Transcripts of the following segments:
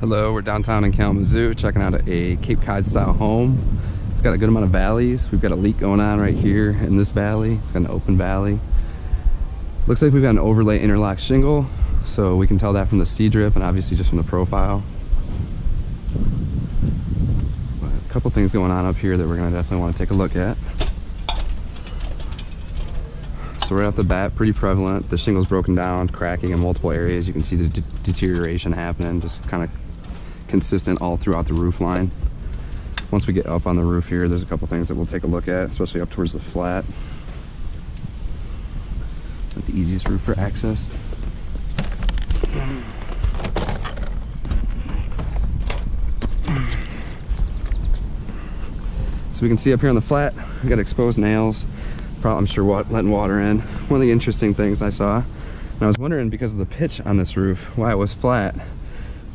Hello, we're downtown in Kalamazoo checking out a Cape Cod style home. It's got a good amount of valleys. We've got a leak going on right here in this valley. It's got an open valley. Looks like we've got an overlay interlock shingle, so we can tell that from the C-drip and obviously just from the profile. But a couple things going on up here that we're going to definitely want to take a look at. So right off the bat, pretty prevalent. The shingle's broken down, cracking in multiple areas. You can see the deterioration happening, just kind of consistent all throughout the roof line. Once we get up on the roof here, there's a couple things that we'll take a look at, especially up towards the flat. Not the easiest roof for access. So we can see up here on the flat, we got exposed nails. I'm sure letting water in. One of the interesting things I saw, and I was wondering because of the pitch on this roof, why it was flat.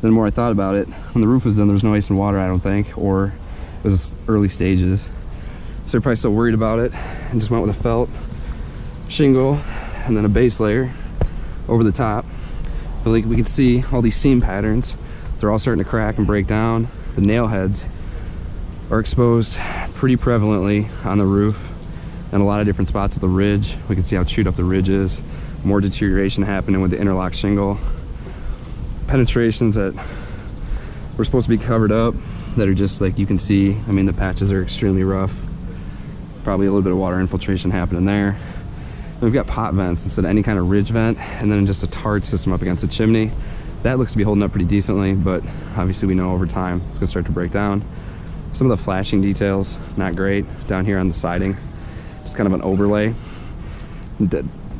The more I thought about it, when the roof was done, there was no ice and water, I don't think, or it was early stages. So they're probably still worried about it and just went with a felt shingle and then a base layer over the top. But like we can see all these seam patterns, they're all starting to crack and break down. The nail heads are exposed pretty prevalently on the roof. And a lot of different spots of the ridge. We can see how chewed up the ridge is. More deterioration happening with the interlock shingle. Penetrations that were supposed to be covered up that are just like you can see. I mean, the patches are extremely rough. Probably a little bit of water infiltration happening there. And we've got pot vents instead of any kind of ridge vent, and then just a tarred system up against the chimney. That looks to be holding up pretty decently, but obviously we know over time it's gonna start to break down. Some of the flashing details, not great. Down here on the siding, it's kind of an overlay.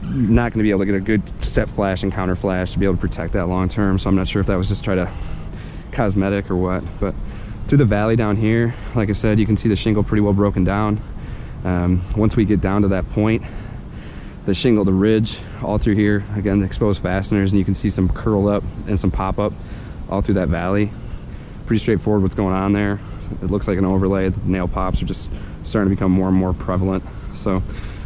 Not going to be able to get a good step flash and counter flash to be able to protect that long term, so I'm not sure if that was just try to cosmetic or what. But through the valley down here, like I said, you can see the shingle pretty well broken down. Once we get down to that point, the shingle, the ridge, all through here, again, exposed fasteners, and you can see some curl up and some pop up all through that valley. Pretty straightforward what's going on there. It looks like an overlay. The nail pops are just starting to become more and more prevalent. So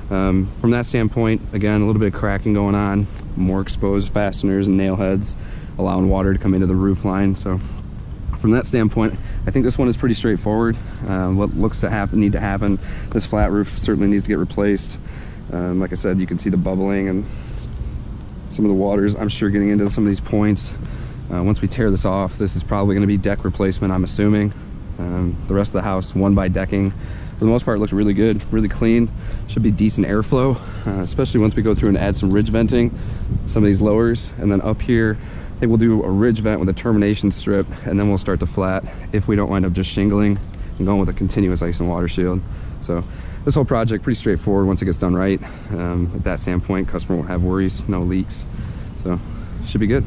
from that standpoint, again, a little bit of cracking going on, more exposed fasteners and nail heads, allowing water to come into the roof line. So from that standpoint, I think this one is pretty straightforward. What looks to need to happen, this flat roof certainly needs to get replaced. Like I said, you can see the bubbling and some of the waters, I'm sure, getting into some of these points. Once we tear this off, this is probably going to be deck replacement, I'm assuming. The rest of the house, one by decking. For the most part, it looks really good, really clean. Should be decent airflow, especially once we go through and add some ridge venting, some of these lowers. And then up here, I think we'll do a ridge vent with a termination strip, and then we'll start to flat if we don't wind up just shingling and going with a continuous ice and water shield. So this whole project, pretty straightforward once it gets done right. At that standpoint, customer won't have worries, no leaks. So should be good.